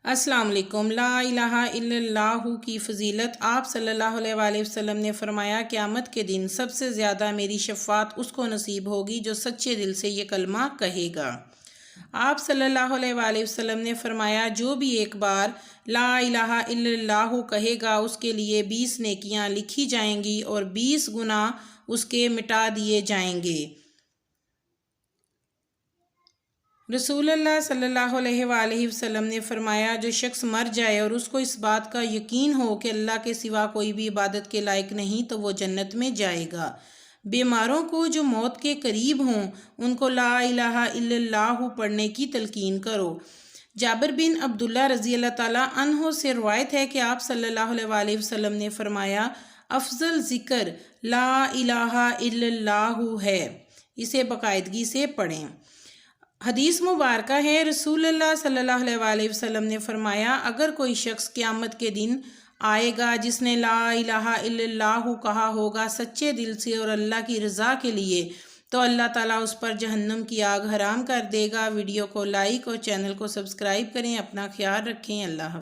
السلام علیکم۔ لا الہ الا اللہ کی فضیلت۔ آپ صلی اللہ علیہ وآلہ وسلم نے فرمایا قیامت کے دن سب سے زیادہ میری شفاعت اس کو نصیب ہوگی جو سچے دل سے یہ کلمہ کہے گا۔ آپ صلی اللہ علیہ وآلہ وسلم نے فرمایا جو بھی ایک بار لا الہ الا اللہ کہے گا اس کے لیے 20 نیکیاں لکھی جائیں گی اور 20 گناہ اس کے مٹا دیے جائیں گے۔ رسول اللہ صلی اللہ علیہ وآلہ وسلم نے فرمایا جو شخص مر جائے اور اس کو اس بات کا یقین ہو کہ اللہ کے سوا کوئی بھی عبادت کے لائق نہیں تو وہ جنت میں جائے گا۔ بیماروں کو جو موت کے قریب ہوں ان کو لا الہ الا اللہ پڑھنے کی تلقین کرو۔ جابر بن عبداللہ رضی اللہ تعالیٰ عنہ سے روایت ہے کہ آپ صلی اللہ علیہ وآلہ وسلم نے فرمایا افضل ذکر لا الہ الا اللہ ہے، اسے باقاعدگی سے پڑھیں۔ حدیث مبارکہ ہے رسول اللہ صلی اللہ علیہ وآلہ وسلم نے فرمایا اگر کوئی شخص قیامت کے دن آئے گا جس نے لا الہ الا اللہ کہا ہوگا سچے دل سے اور اللہ کی رضا کے لیے تو اللہ تعالیٰ اس پر جہنم کی آگ حرام کر دے گا۔ ویڈیو کو لائک اور چینل کو سبسکرائب کریں۔ اپنا خیال رکھیں۔ اللہ حافظ۔